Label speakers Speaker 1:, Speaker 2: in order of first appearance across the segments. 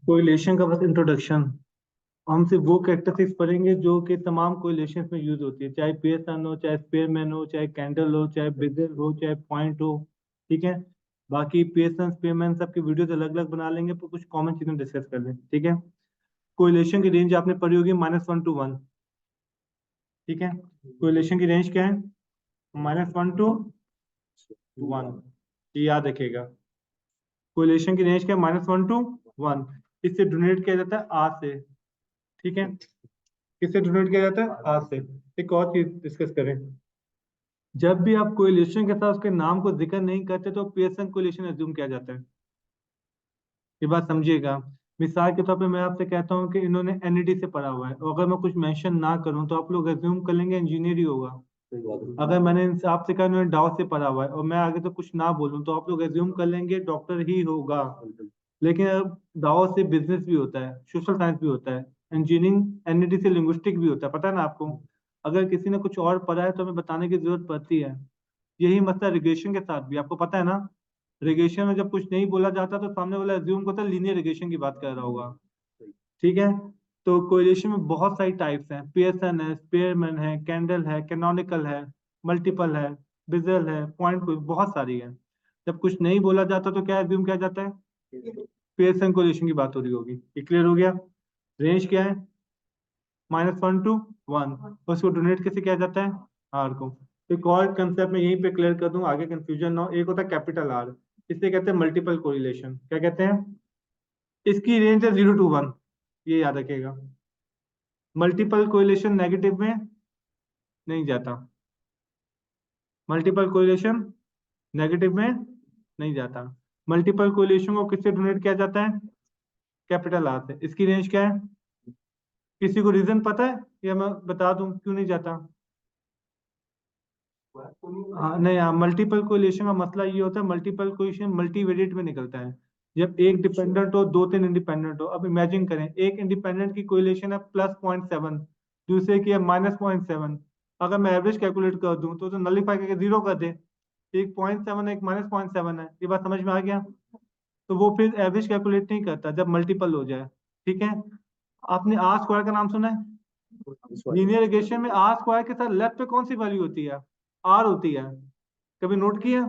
Speaker 1: Correlation का बस introduction. हम सिर्फ वो कैरेक्टरिस्टिक्स पढ़ेंगे जो कि तमाम कोरिलेशन में यूज होती है, चाहे पियर्सन हो, चाहे स्पेयरमैन हो, चाहे कैंडल हो, चाहे बेजल हो, चाहे पॉइंट हो। ठीक है। बाकी पियर्सन स्पेयरमैन सबकी वीडियोस अलग अलग बना लेंगे, पर कुछ कॉमन चीजें डिस्कस कर लें। ठीक है। कोरिलेशन की रेंज आपने पढ़ी होगी -1 to 1। ठीक है। कोरिलेशन की रेंज क्या है? -1 to 1। ये याद रखिएगा। कोरिलेशन की रेंज क्या है? -1 to 1। इससे डोनेट किया जाता है आर से। ठीक है। किससे डोनेट किया जाता है? आर से। एक और चीज डिस्कस करें। जब भी आप कोरिलेशन के साथ उसके नाम को जिक्र नहीं करते तो पियर्सन कोरिलेशन एज्यूम किया जाता है। ये बात समझिएगा। मिसाल के तौर पे मैं आपसे कहता हूँ कि इन्होंने एनईडी से पढ़ा हुआ है, और अगर मैं कुछ मेंशन ना करूँ तो आप लोग एज्यूम कर लेंगे इंजीनियर ही होगा। अगर मैंने इनसे आपसे कहा इन्होंने डाउ से पढ़ा हुआ है और मैं आगे तो कुछ ना बोलूँ तो आप लोग एज्यूम कर लेंगे डॉक्टर ही होगा। लेकिन अब दाव से बिजनेस भी होता है, सोशल साइंस भी होता है, इंजीनियरिंग एनईडी से लिंग्विस्टिक भी होता है, पता है ना आपको। अगर किसी ने कुछ और पढ़ा है तो हमें बताने की जरूरत पड़ती है। यही मसला रिग्रेशन के साथ भी, आपको पता है ना। रिग्रेशन में जब कुछ नहीं बोला जाता तो सामने वाला एज्यूम करता है लीनियर रिग्रेशन की बात कर रहा होगा। ठीक है। तो कोरिलेशन में बहुत सारी टाइप्स हैं, पियर्सन है, स्पेयरमैन है, कैंडल है, कैनोनिकल है, मल्टीपल है, बिजल है, पॉइंट, कोई बहुत सारी है। जब कुछ नहीं बोला जाता तो क्या एज्यूम किया जाता है? पियर्सन कोरिलेशन की बात हो रही होगी। ये क्लियर हो गया। रेंज क्या है? -1 to 1। उसको डोनेट कैसे किया जाता है? आर को। एक और कंसेप्ट मैं यहीं पे क्लियर कर दूं, आगे कंफ्यूजन ना हो। एक होता है कैपिटल आर, इसे कहते हैं मल्टीपल कोरिलेशन। क्या कहते हैं? इसकी रेंज है 0 to 1। ये याद रखिएगा। मल्टीपल कोरिलेशन नेगेटिव में नहीं जाता। मल्टीपल कोरिलेशन नेगेटिव में नहीं जाता। मल्टीपल कोरिलेशन को किससे डोनेट किया जाता है? कैपिटल आर से। इसकी रेंज क्या है? किसी को रीजन पता है या मैं बता दूं क्यों नहीं जाता? हाँ नहीं, हाँ, मल्टीपल कोरिलेशन का मसला ये होता है, मल्टीपल कोरिलेशन मल्टीवेरिएट में निकलता है। जब एक डिपेंडेंट हो, दो तीन इंडिपेंडेंट हो। अब इमेजिन करें, एक इंडिपेंडेंट की कोरिलेशन है +0.7, दूसरे की है -0.7। अगर मैं एवरेज कैलकुलेट कर दूं तो नलीफाई करके जीरो कर दे। एक 0.7 है, एक -0.7 है। ये बात समझ में आ गया? तो वो फिर एवरेज कैलकुलेट नहीं करता जब मल्टीपल हो जाए। ठीक है। आपने आर स्क्वायर का नाम सुना है? लीनियर रिग्रेशन में आर स्क्वायर के साथ लेफ्ट पे कौन सी वैल्यू होती है? आर होती है। कभी नोट किया?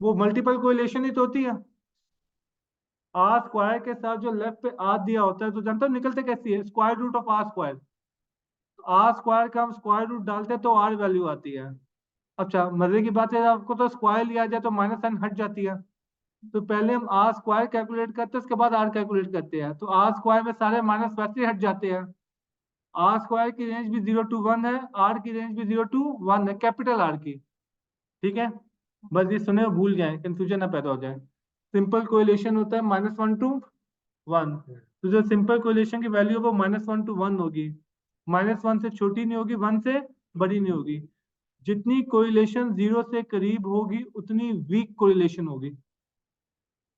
Speaker 1: वो मल्टीपल कोरिलेशन ही तो होती है। आर स्क्वायर के साथ जो लेफ्ट पे आर दिया होता है तो जानते हो निकलते कैसी है? Square root of R square. R square का हम स्क्वायर रूट डालते हैं तो आर वैल्यू आती है। अच्छा, मजे की बात है, आपको तो स्क्वायर लिया जाए तो माइनस साइन हट जाती है। तो पहले हम आर स्क्वायर कैलकुलेट करते हैं, उसके बाद आर कैलकुलेट करते हैं, तो आर स्क्वायर में सारे माइनस वैसे ही हट जाते हैं। आर स्क्वायर की रेंज भी 0 to 1 है, आर की रेंज भी 0 to 1 है, कैपिटल आर की। ठीक है। बस ये सुने और भूल जाए, कंफ्यूजन ना पैदा हो जाए। सिंपल कोरिलेशन होता है -1 to 1। तो जो सिंपल कोरिलेशन की वैल्यू है वो -1 to 1 होगी। -1 से छोटी नहीं होगी, 1 से बड़ी नहीं होगी। जितनी कोरिलेशन जीरो से करीब होगी उतनी वीक कोरिलेशन होगी।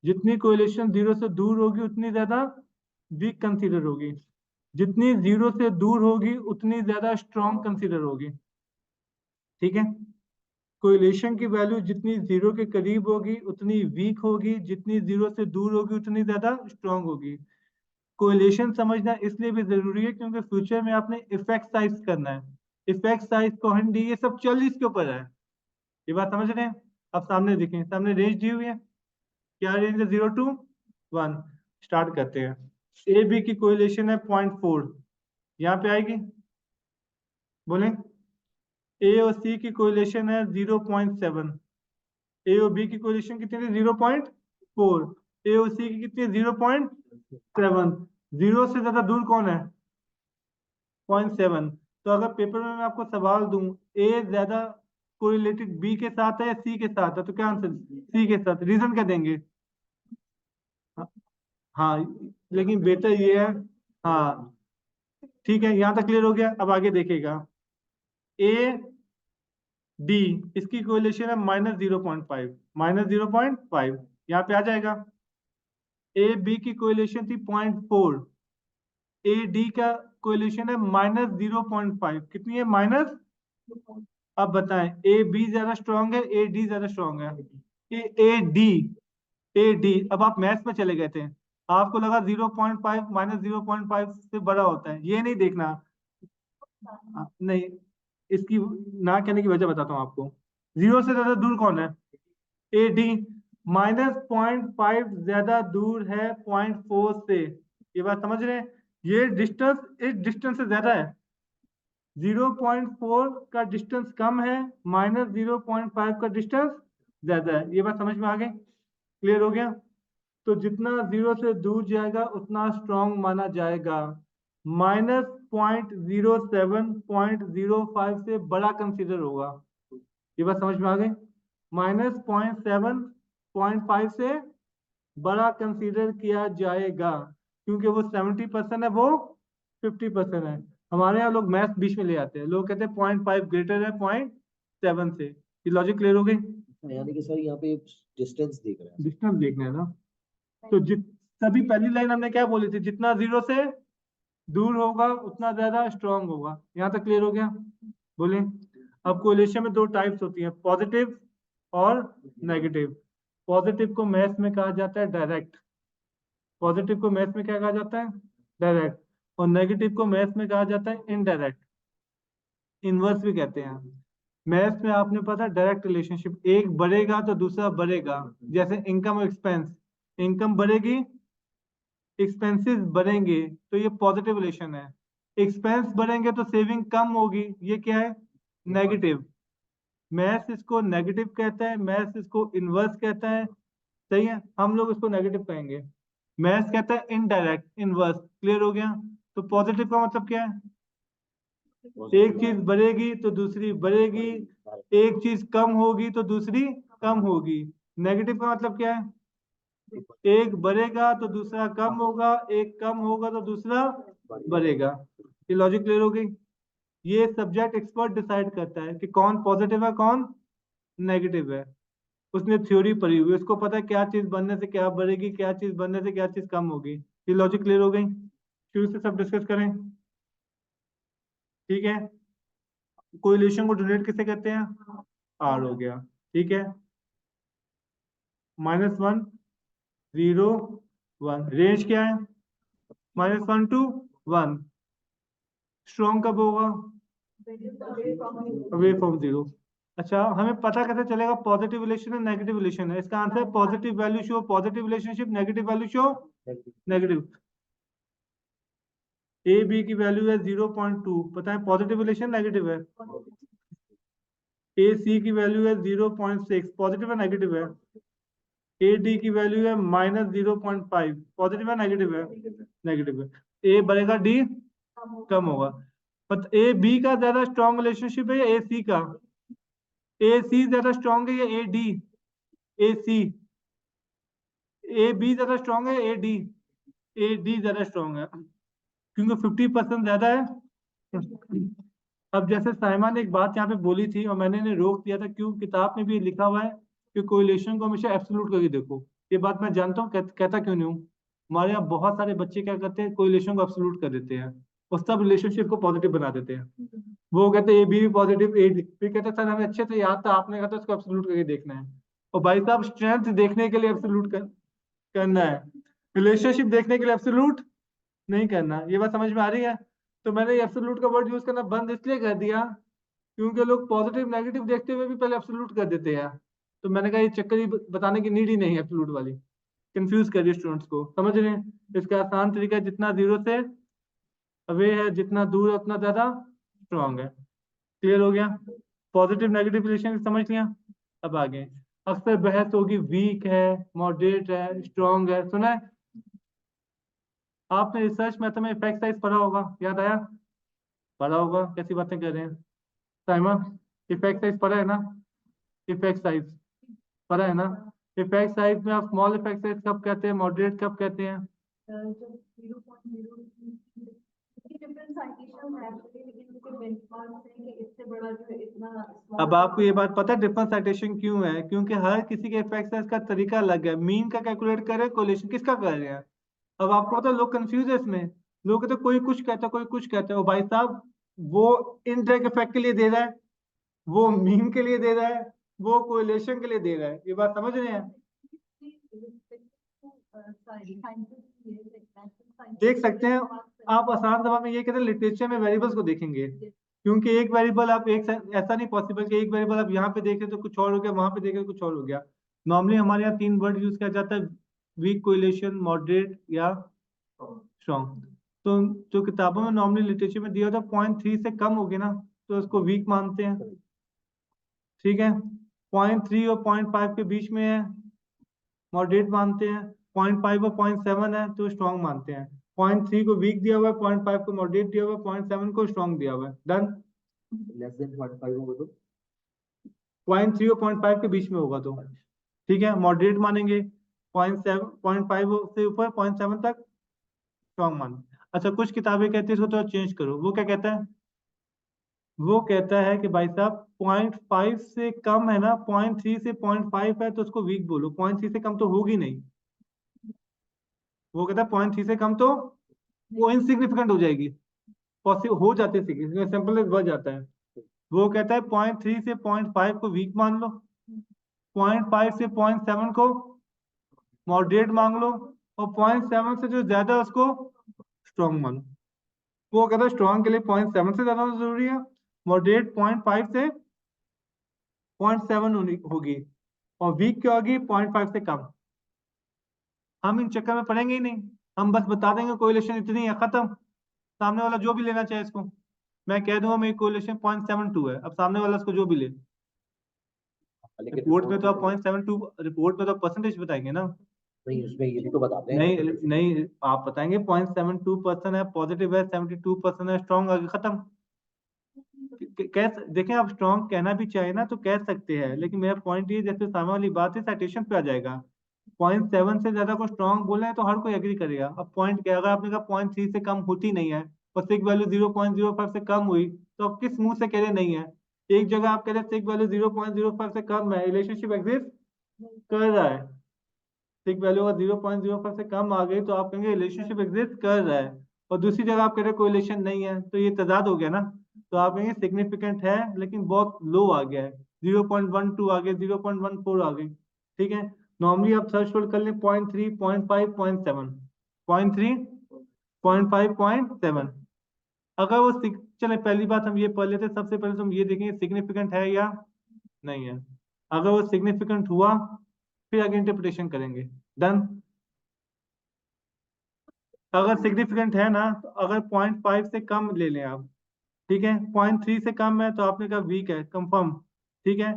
Speaker 1: जितनी कोरिलेशन जीरो से दूर होगी उतनी ज्यादा वीक कंसीडर होगी। जितनी जीरो से दूर होगी उतनी ज्यादा स्ट्रॉन्ग कंसीडर होगी। ठीक है। कोरिलेशन की वैल्यू जितनी जीरो के करीब होगी उतनी वीक होगी, जितनी जीरो से दूर होगी उतनी ज्यादा स्ट्रॉन्ग होगी। कोरिलेशन समझना इसलिए भी जरूरी है क्योंकि फ्यूचर में आपने इफेक्ट साइज करना है। इफेक्ट साइज कोहेन डी ये सब चल इसके ऊपर है। ये बात समझ रहे हैं? अब सामने देखें, सामने रेंज दी हुई है। क्या रेंज है? 0 to 1। स्टार्ट करते हैं। ए बी की कोरिलेशन है 0.4। यहाँ पे आएगी? बोलें। ए और सी की कोरिलेशन है 0.7। ए और बी की कोरिलेशन कितनी थी? 0.4। ए और सी की कितनी? 0.7। जीरो से ज्यादा दूर कौन है? 0.7। तो अगर पेपर में मैं आपको सवाल दूं, ए ज्यादा कोरिलेटेड बी के साथ है या सी के साथ है, तो क्या आंसर? सी के साथ। रीजन क्या देंगे? हाँ। हाँ, लेकिन बेटर ये है। हाँ। ठीक है, यहाँ तक क्लियर हो गया। अब आगे देखिएगा। ए डी, इसकी कोरिलेशन है -0.5। -0.5 यहाँ पे आ जाएगा। ए बी की कोरिलेशन थी 0.4। ए डी का कोरिलेशन है -0.5। कितनी है? माइनस। अब बताएं, ए बी ज्यादा स्ट्रांग है, ए डी ज्यादा स्ट्रांग है? ए ए डी। A D. अब आप मैथ्स में चले गए थे। आपको लगा 0.5 माइनस 0.5 से बड़ा होता है, ये नहीं देखना। नहीं, इसकी ना कहने की वजह बताता हूँ आपको। जीरो से ज्यादा दूर कौन है? A D. माइनस 0.5 ज्यादा दूर है 0.4 से। ये बात समझ रहे हैं? ये डिस्टेंस इस डिस्टेंस से ज्यादा है। 0.4 का डिस्टेंस कम है, माइनस 0.5 का डिस्टेंस ज्यादा है। ये बात समझ में आ गई? क्लियर हो गया? तो जितना जीरो से दूर जाएगा उतना स्ट्रांग माना जाएगा। माइनस 0.07 0.05 से बड़ा कंसीडर होगा। ये बात समझ में आ गई? माइनस 0.7 0.5 से बड़ा कंसीडर किया जाएगा, क्योंकि वो 70% है, वो 50% है। हमारे यहाँ लोग मैथ बीच में ले आते हैं, लोग कहते हैं 0.5 ग्रेटर है 0.7 से। ये लॉजिक क्लियर हो गई?
Speaker 2: यानी कि सर यहाँ पे डिस्टेंस देख रहे हैं,
Speaker 1: डिस्टेंस देखना है ना। तो तभी पहली लाइन हमने क्या बोली थी? जितना जीरो से दूर होगा उतना ज्यादा स्ट्रांग होगा। यहाँ तक क्लियर हो गया? बोले। अब कोरिलेशन में दो टाइप्स होती हैं, पॉजिटिव और नेगेटिव। पॉजिटिव को मैथ्स में कहा जाता है डायरेक्ट। पॉजिटिव को मैथ्स में क्या कहा जाता है? डायरेक्ट। और नेगेटिव को मैथ्स में कहा जाता है इनडायरेक्ट, इनवर्स भी कहते हैं। मैथ्स में आपने पता डायरेक्ट रिलेशनशिप, एक बढ़ेगा तो दूसरा बढ़ेगा। जैसे इनकम और एक्सपेंस, इनकम बढ़ेगी एक्सपेंसेस बढ़ेंगे, तो ये पॉजिटिव रिलेशन है। एक्सपेंस बढ़ेंगे तो सेविंग कम होगी, ये क्या है? नेगेटिव। मैथ्स इसको नेगेटिव कहता है, मैथ्स इसको इनवर्स कहता है। सही है, हम लोग इसको नेगेटिव कहेंगे। मैथ्स कहता है इनडायरेक्ट, इनवर्स। क्लियर हो गया? तो पॉजिटिव का मतलब क्या है? एक चीज बढ़ेगी तो दूसरी बढ़ेगी, एक चीज कम होगी तो दूसरी कम होगी। नेगेटिव का मतलब क्या है? एक बढ़ेगा तो दूसरा कम होगा, एक कम होगा तो दूसरा बढ़ेगा। ये लॉजिक क्लियर हो गई? ये सब्जेक्ट एक्सपर्ट डिसाइड करता है कि कौन पॉजिटिव है कौन नेगेटिव है। उसने थ्योरी पढ़ी हुई है, उसको पता है क्या चीज बनने से क्या बढ़ेगी, क्या चीज बनने से क्या चीज कम होगी। ये लॉजिक क्लियर हो गई? शुरू से सब डिस्कस करें, ठीक है? कोरिलेशन को डिनोट किसे कहते हैं? आर हो गया, ठीक है। -1 0 1, रेंज क्या है? -1 to 1। स्ट्रॉन्ग कब होगा? Away from zero. अच्छा, हमें पता कैसे चलेगा पॉजिटिव रिलेशन है नेगेटिव रिलेशन है? इसका answer positive value show positive relationship, negative value show negative. A B की वैल्यू है 0.2, पता है पॉजिटिव रिलेशन नेगेटिव है। ए सी की वैल्यू है 0.6, पॉजिटिव है नेगेटिव है। ए डी की वैल्यू है -0.5, पॉजिटिव है नेगेटिव है? नेगेटिव है। ए बढ़ेगा डी कम होगा। बट ए बी का ज्यादा स्ट्रॉन्ग रिलेशनशिप है या ए सी का? ए सी ज्यादा स्ट्रॉन्ग है या A D? A C. A B ज्यादा स्ट्रॉन्ग है ए डी? ए डी ज्यादा स्ट्रॉन्ग है, क्योंकि 50% ज्यादा है। अब जैसे साइमा ने एक बात यहाँ पे बोली थी और मैंने इन्हें रोक दिया था, क्यों? किताब में भी लिखा हुआ है कि कोरिलेशन को हमेशा एब्सोल्यूट करके देखो। ये बात मैं जानता हूँ, कहता क्यों नहीं हूँ। हमारे यहाँ बहुत सारे बच्चे क्या करते हैं, कोरिलेशन को एब्सोल्यूट कर देते हैं और सब रिलेशनशिप को पॉजिटिव बना देते हैं। वो कहते हैं ए बी भी पॉजिटिव, ए डी फिर कहते हैं सर हमें अच्छे से याद था, आपने कहा था उसको एब्सोल्यूट करके देखना है। और भाई साहब, स्ट्रेंथ देखने के लिए एब्सोल्यूट करना है, रिलेशनशिप देखने के लिए एब्सोल्यूट नहीं करना। ये बात समझ में आ रही है? तो मैंने एब्सोल्यूट का वर्ड यूज करना बंद इसलिए कर दिया क्योंकि लोग पॉजिटिव नेगेटिव देखते हुए भी पहले एब्सोल्यूट कर देते हैं। तो मैंने कहा ये चक्कर ही बताने की नीड ही नहीं है एब्सोल्यूट वाली, कंफ्यूज कर रही स्टूडेंट्स को। समझ रहे हैं? इसका आसान तरीका है, जितना जीरो से अवे है जितना दूर है उतना ज्यादा स्ट्रांग है। क्लियर हो गया? पॉजिटिव नेगेटिव रिलेशन समझ लिया? अब आगे अक्सर बहस होगी वीक है, मॉडरेट है, स्ट्रांग है, सुना है? आपने रिसर्च मेथड में इफेक्ट साइज पढ़ा होगा, याद आया? पढ़ा होगा, कैसी बातें कर रहे हैं साइमन? इफेक्ट साइज पढ़ा है ना? इफेक्ट साइज पढ़ा है ना? इफेक्ट साइज में आप स्मॉल इफेक्ट साइज कब कहते हैं, मॉडरेट कब कहते हैं? अब आपको ये बात पता है डिफरेंट साइटेशन क्यों है? क्योंकि हर किसी के इफेक्ट साइज का तरीका अलग है। मीन का कैलकुलेट करे, कोरिलेशन किसका कर रहे हैं? अब आपको पता है लोग कंफ्यूज है इसमें। लोग कहते हैं कोई कुछ कहता है कोई कुछ कहता है। ओ भाई साहब, वो इनडायरेक्ट इफेक्ट के लिए दे रहा है, वो मीन के लिए दे रहा है, वो कोरिलेशन के लिए दे रहा है। ये बात समझ रहे हैं? देख सकते हैं आप आसान जबान में ये कहते हैं लिटरेचर में वेरिएबल्स को देखेंगे, क्योंकि एक वेरिएबल आप ऐसा नहीं पॉसिबल कि एक वेरिएबल आप यहाँ पे देखें तो कुछ और हो गया, वहां पे देखें तो कुछ और हो गया। नॉर्मली हमारे यहाँ 3 वर्ड यूज किया जाता है, वीक कोरिलेशन, मॉडरेट या स्ट्रॉन्ग। तो जो किताबों में नॉर्मली लिटरेचर में दिया होता है 0.3 से कम होगी ना तो उसको वीक मानते हैं, ठीक है। 0.3 और 0.5 के बीच में है मॉडरेट मानते हैं, 0.5 और 0.7 है तो स्ट्रॉन्ग मानते हैं। 0.3 को वीक दिया हुआ है, 0.5 को मॉडरेट दिया हुआ है, 0.7 को स्ट्रॉन्ग दिया हुआ है। डन।
Speaker 2: लेस देन 0.5 होगा तो
Speaker 1: 0.3 और 0.5 के बीच में होगा तो ठीक है, मॉडरेट मानेंगे। 0.7 0.5 से ऊपर 0.7 तक स्ट्रॉन्ग मान। अच्छा, कुछ किताबें कहती है इसको थोड़ा चेंज करो। वो क्या कहता है? वो कहता है कि भाई साहब 0.5 से कम है ना, 0.3 से 0.5 है तो उसको वीक बोलो, 0.3 से कम तो होगी नहीं। वो कहता है 0.3 से कम तो वो इनसिग्निफिकेंट हो जाएगी, पॉसिबल हो जाते हैं, सिंपल बढ़ जाता है। वो कहता है 0.3 से 0.5 को वीक मान लो, 0.5 से 0.7 को मॉडरेट मान लो, और 0.7 से जो ज्यादा है उसको स्ट्रॉन्ग मानो। वो कहता है स्ट्रॉन्ग के लिए 0.7 से ज्यादा जरूरी है, मॉडरेट 0.5 से 0.7 होगी, और वीक क्या होगी? 0.5 से कम। हम इन चक्कर में पड़ेंगे ही नहीं, हम बस बता देंगे कोरिलेशन इतनी है, खत्म। सामने वाला जो भी लेना चाहे इसको, मैं कह दूंगा मेरी कोरिलेशन 0.72 है, अब सामने वाला इसको जो भी ले।
Speaker 2: लेकिन
Speaker 1: रिपोर्ट में
Speaker 2: रिपोर्ट
Speaker 1: तो
Speaker 2: में
Speaker 1: आप
Speaker 2: तो
Speaker 1: 0.72, रिपोर्ट में तो परसेंटेज बताएंगे ना।
Speaker 2: नहीं, उसमें ये भी तो बताते हैं
Speaker 1: नहीं
Speaker 2: परसेंटेज।
Speaker 1: नहीं, आप बताएंगे 0.72% है पॉजिटिव है, 72% है स्ट्रॉन्ग, आगे खत्म। कह देखें, आप स्ट्रॉन्ग कहना भी चाहे ना तो कह सकते हैं, लेकिन मेरा पॉइंट ये, जैसे सामने वाली बात है साइटेशन पे आ जाएगा। 0.7 से ज्यादा को स्ट्रॉन्ग बोले तो हर कोई एग्री करेगा। अब पॉइंट क्या, अगर आपने कहा 0.3 से कम होती नहीं है और सिग वैल्यू 0.05 से कम हुई, तो आप किस मुंह से कह रहे नहीं है? एक जगह आप कह रहे सिग वैल्यू 0.05 से कम है, रिलेशनशिप एग्जिस्ट कर रहा है। सिग वैल्यू अगर 0.05 से कम आ गई तो आप कहेंगे रिलेशनशिप एग्जिस्ट कर रहा है, और दूसरी जगह आप कह रहे कोरिलेशन नहीं है, तो ये तजाद हो गया ना। तो आप कहेंगे सिग्निफिकेंट है लेकिन बहुत लो आ गया है, 0.12 आ गया, 0.14 आ गई, ठीक है। नॉर्मली आप थ्रेशोल्ड कर लें 0.3, 0.5, 0.7, 0.3, 0.5, 0.7। अगर वो चले, पहली बात हम ये पढ़ लेते हैं, सबसे पहले तो हम ये देखेंगे सिग्निफिकेंट है या नहीं है। अगर वो सिग्निफिकेंट हुआ फिर आगे इंटरप्रिटेशन करेंगे। डन। अगर सिग्निफिकेंट है ना, तो अगर 0.5 से कम ले लें आप, ठीक है, 0.3 से कम है तो आपने कहा वीक है, कंफर्म, ठीक है।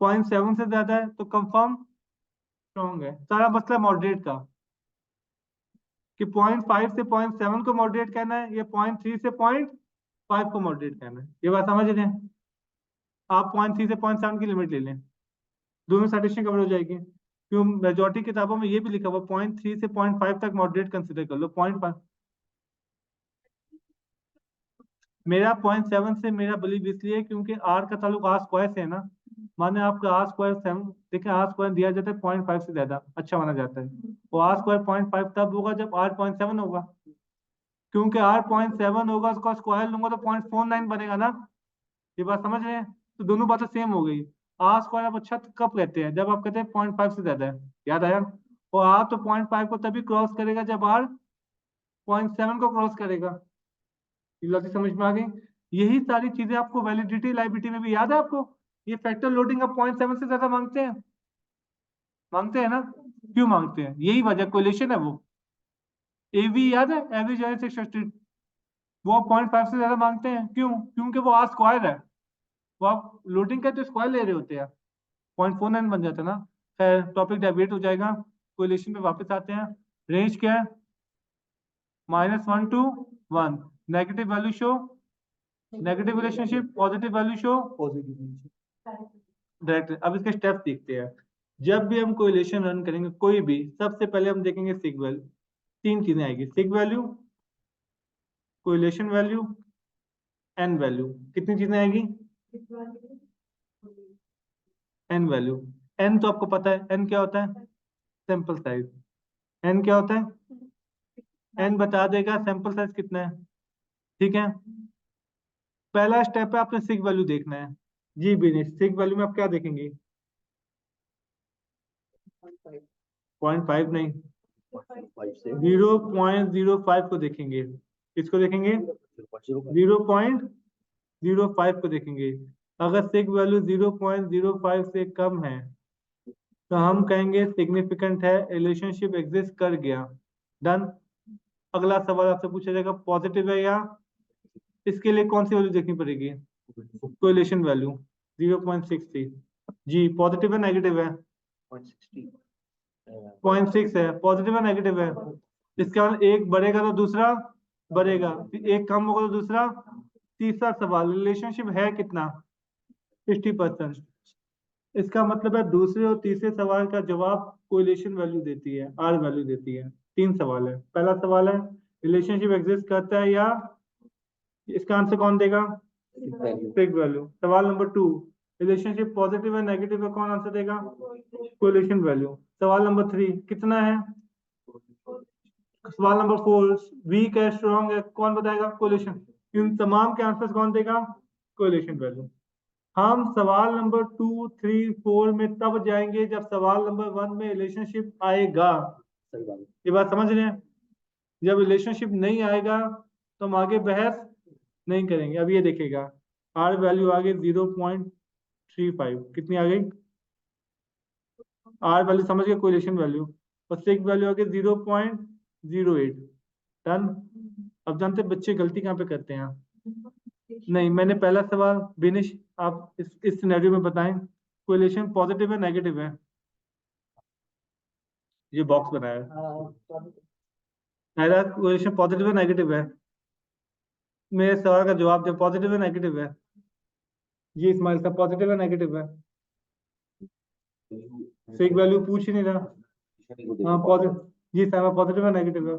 Speaker 1: 0.7 से ज्यादा है तो कंफर्म स्ट्रॉन्ग है। सारा मसला मॉडरेट का, कि 0.5 से 0.7 को मॉडरेट कहना है या 0.3 से 0.5 को मॉडरेट कहना है, ये बात समझ रहे हैं? आप 0.3 से 0.7 की लिमिट ले लें, दोनों साइटेशन कवर हो जाएगी। क्यों? मेजोरिटी किताबों में ये भी लिखा हुआ 0.3 से 0.5 तक मॉडरेट कंसिडर कर लो। 0.5 मेरा 0.7 से मेरा बिलीव इसलिए है क्योंकि आर का ताल्लुक आर स्क्वायर से है ना। माने आपका आर स्क्वायर 7, देखिए आर स्क्वायर दिया जाता है 0.5 से ज्यादा अच्छा माना जाता है, और आर स्क्वायर 0.5 तब होगा जब आर 0.7 होगा, क्योंकि आर 0.7 होगा उसका स्क्वायर लूंगा तो 0.49 बनेगा ना। ये बात समझ रहे हैं? तो दोनों बातें सेम हो गई। आर स्क्वायर आप अच्छा कब कहते हैं? जब आप कहते हैं 0.5 से ज्यादा है, याद आया? और आर तो 0.5 को तभी क्रॉस करेगा जब आर 0.7 को क्रॉस करेगा। ये लॉजिक समझ में आ गई? यही सारी चीजें आपको वैलिडिटी लाइबिलिटी में भी याद है आपको। ये फैक्टर लोडिंग अब 0.7 से ज्यादा मांगते हैं, मांगते हैं ना। क्यों मांगते हैं? यही वजह, कोरिलेशन है वो। एवी याद है, एवरेज वेरिएंस एक्सपेक्टेड, वो 0.5 से ज्यादा मांगते हैं। क्यों? क्योंकि वो आर स्क्वायर है, वो आप लोडिंग का तो स्क्वायर ले रहे होते हैं, 0.49 बन जाता है ना। खैर टॉपिक डाइवर्ट हो जाएगा, कोरिलेशन पे वापस आते हैं। रेंज क्या है? -1 to 1। Negative value show negative relationship, positive value show
Speaker 2: positive.
Speaker 1: Direct. अब इसके स्टेप देखते हैं। जब भी हम कोरिलेशन रन करेंगे कोई भी, सबसे पहले हम देखेंगे सिग वैल्यू। तीन चीजें आएगी, sig value, correlation value, N value. कितनी चीजें आएगी? N value. एन तो आपको पता है, एन क्या होता है? Sample size. एन क्या होता है? एन बता देगा सैंपल साइज कितना है, ठीक है। पहला स्टेप है आपने सिग वैल्यू देखना है। जी बिनेश, सिग वैल्यू में आप क्या देखेंगे? 0.5 नहीं,
Speaker 2: 5 से
Speaker 1: 0.05 को देखेंगे। किसको देखेंगे? 0.05 को देखेंगे। अगर सिग वैल्यू 0.05 से कम है तो हम कहेंगे सिग्निफिकेंट है, रिलेशनशिप एग्जिस्ट कर गया। डन। अगला सवाल आपसे पूछा जाएगा पॉजिटिव है या, इसके लिए कौन सी वैल्यू देखनी पड़ेगी? Correlation value 0.63। जी पॉजिटिव है नेगेटिव है? 0.6 है। पॉजिटिव है नेगेटिव है? इसका मतलब एक बढ़ेगा तो दूसरा बढ़ेगा, एक कम होगा तो दूसरा। तीसरा सवाल रिलेशनशिप है कितना? 50%। इसका मतलब है दूसरे और तीसरे सवाल का जवाब कोरिलेशन वैल्यू देती है, आर वैल्यू देती है। 3 सवाल है। पहला सवाल है रिलेशनशिप एग्जिस्ट करता है या, इसका आंसर कौन देगा? Fig value. सवाल नंबर 2 रिलेशनशिप पॉजिटिव है नेगेटिव है, कौन आंसर देगा? Correlation value. सवाल नंबर 3 कितना है? सवाल नंबर 4 वीक है स्ट्रॉन्ग है, कौन बताएगा? कोरिलेशन। इन तमाम के आंसर कौन देगा? Correlation value. हम सवाल नंबर 2, 3, 4 में तब जाएंगे जब सवाल नंबर 1 में रिलेशनशिप आएगा।
Speaker 2: सही बात है।
Speaker 1: ये बात समझ रहे हैं? जब रिलेशनशिप नहीं आएगा तो हम आगे बहस नहीं करेंगे। अब ये देखेगा आर वैल्यू आ गई 0.35। कितनी आ गई? आर वैल्यू समझ गए, कोरिलेशन वैल्यू। और सिग वैल्यू आ गई 0.08। डन। अब जानते हैं बच्चे गलती कहाँ पे करते हैं? नहीं, मैंने पहला सवाल बिनिश आप इस सिनेरियो में बताएं कोरिलेशन पॉजिटिव है नेगेटिव है? ये बॉक्स बनाया है। मेरा कोरिलेशन पॉजिटिव है नेगेटिव है? मेरे सवाल का जवाब दे, पॉजिटिव है नेगेटिव है? ये इस्माइल साहब पॉजिटिव है नेगेटिव है? सिग वैल्यू पूछ ही नहीं रहा। हाँ पॉजिटिव। जी साहब पॉजिटिव है नेगेटिव है?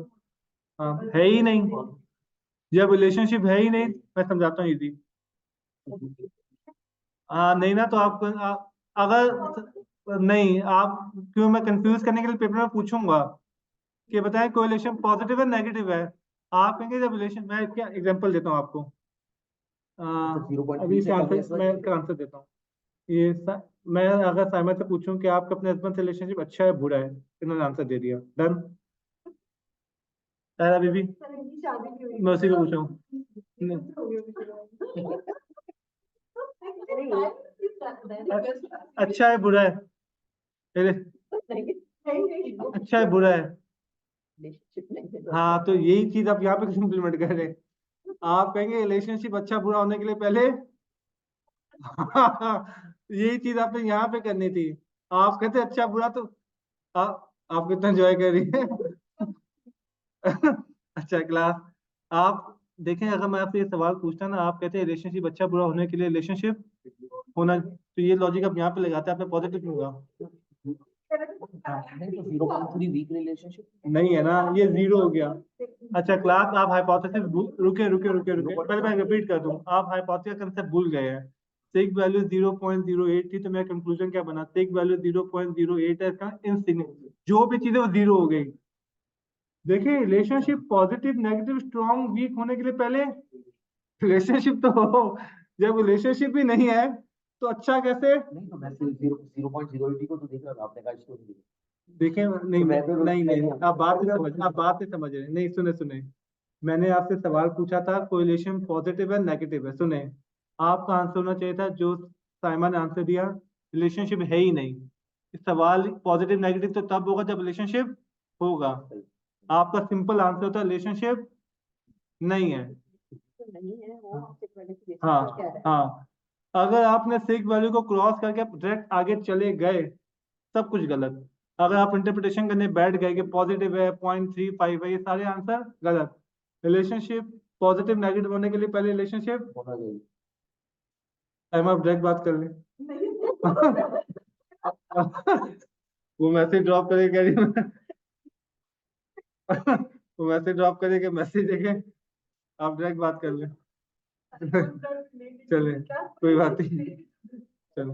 Speaker 1: हाँ है ही नहीं। जब रिलेशनशिप है ही नहीं, मैं समझाता हूँ इजी। हाँ नहीं ना तो आपको अगर नहीं आप क्यों, मैं कंफ्यूज करने के लिए पेपर में पूछूंगा कि बताएं कोरिलेशन पॉजिटिव है नेगेटिव है। आप कहेंगे जब रिलेशन, मैं क्या एग्जांपल देता हूँ आपको। अभी इसका आंसर मैं इसका आंसर देता हूँ। मैं अगर साइमन से पूछूं कि आपका अपने हस्बैंड से रिलेशनशिप अच्छा है बुरा है, इन्होंने आंसर दे दिया। डन। बीबी मैं उसी को पूछा हूँ। अच्छा है बुरा है? अच्छा है बुरा है? हाँ तो यही चीज आप यहाँ पे इम्प्लीमेंट कर रहे हैं। आप कहेंगे रिलेशनशिप अच्छा बुरा होने के लिए पहले यही चीज आपने यहाँ पे करनी थी। आप कहते अच्छा बुरा तो आप कितना एंजॉय कर रही है। अच्छा क्लास। आप देखें अगर मैं आपसे ये सवाल पूछता ना, आप कहते हैं रिलेशनशिप अच्छा बुरा होने के लिए रिलेशनशिप होना, तो ये लॉजिक आप यहाँ पे लगाते हैं, आपने पॉजिटिव क्यों होगा?
Speaker 2: नहीं तो 0.3 वीक रिलेशनशिप
Speaker 1: नहीं है ना, ये 0 हो गया। अच्छा क्लास आप हाइपोथेसिस रुके रुके रुके रुके, पहले मैं रिपीट कर दूं, आप हाइपोथेसिस कंसेप्ट भूल गए हैं। सिग वैल्यू 0.08 थी तो मेरा कंक्लूजन क्या बना? सिग वैल्यू 0.08 है, इसका इनसिग्निफिकेंट जो भी चीजें वो 0 हो गई। देखिए relationship positive negative strong week होने के लिए पहले रिलेशनशिप तो हो। जब रिलेशनशिप भी नहीं है तो अच्छा कैसे?
Speaker 2: नहीं तो मैं 0.08 को तो देख रहा था, आपने कहा इसको नहीं देखा।
Speaker 1: देखें नहीं
Speaker 2: तो मैं तो
Speaker 1: नहीं नहीं आप बात नहीं समझ, आप बात नहीं समझ रहे। नहीं सुने सुने, मैंने आपसे सवाल पूछा था कोरिलेशन पॉजिटिव है नेगेटिव है। सुने, आपका आंसर होना चाहिए था जो साइमन ने आंसर दिया, रिलेशनशिप है ही नहीं। इस सवाल पॉजिटिव नेगेटिव तो तब होगा जब रिलेशनशिप होगा। आपका सिंपल आंसर होता रिलेशनशिप नहीं है। हाँ हाँ, अगर आपने सिग वैल्यू को क्रॉस करके डायरेक्ट आगे चले गए सब कुछ गलत। अगर आप इंटरप्रिटेशन करने बैठ गए कि पॉजिटिव है 0.35 है, ये सारे आंसर गलत। रिलेशनशिप पॉजिटिव नेगेटिव होने के लिए पहले रिलेशनशिप
Speaker 2: होना चाहिए।
Speaker 1: टाइम आप डायरेक्ट बात कर ले। वो मैसेज ड्रॉप करे कह रही है। वो मैसेज ड्रॉप करेगा, मैसेज देखे आप डायरेक्ट बात कर ले। चले कोई बात नहीं, चलो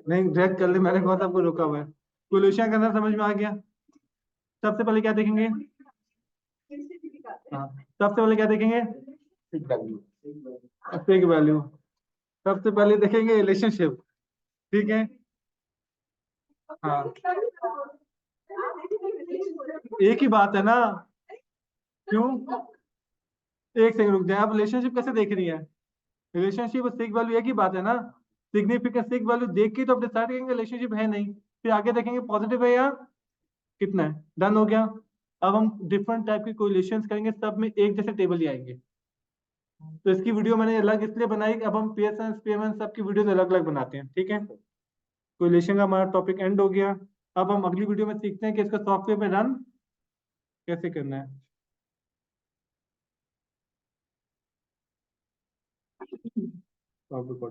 Speaker 1: नहीं डायरेक्ट कर ले, मैंने कौन सा आपको रोका हुआ है। कोलिशन का अंदर समझ में आ गया। सबसे पहले क्या देखेंगे? हाँ सबसे पहले क्या देखेंगे? Fig value. सबसे पहले देखेंगे रिलेशनशिप, ठीक है। हाँ एक ही बात है ना, क्यों? एक सेकंड रुक जाए, आप रिलेशनशिप कैसे देख रही है? रिलेशनशिप और सिग वैल्यू एक ही बात है ना, सिग्निफिकेंट सिग वैल्यू देख के तो आप डिसाइड करेंगे रिलेशनशिप है नहीं, फिर आगे देखेंगे पॉजिटिव है या कितना है। डन हो गया। अब हम डिफरेंट टाइप के कोरिलेशंस करेंगे, सब में एक जैसे टेबल ही आएंगे। तो इसकी वीडियो मैंने अलग इसलिए बनाई कि अब हम पीएसएन पीएमएन सब की वीडियो अलग अलग बनाते हैं, ठीक है। कोरिलेशन का हमारा टॉपिक एंड हो गया। अब हम अगली वीडियो में सीखते हैं कि इसका सॉफ्टवेयर में रन कैसे करना है।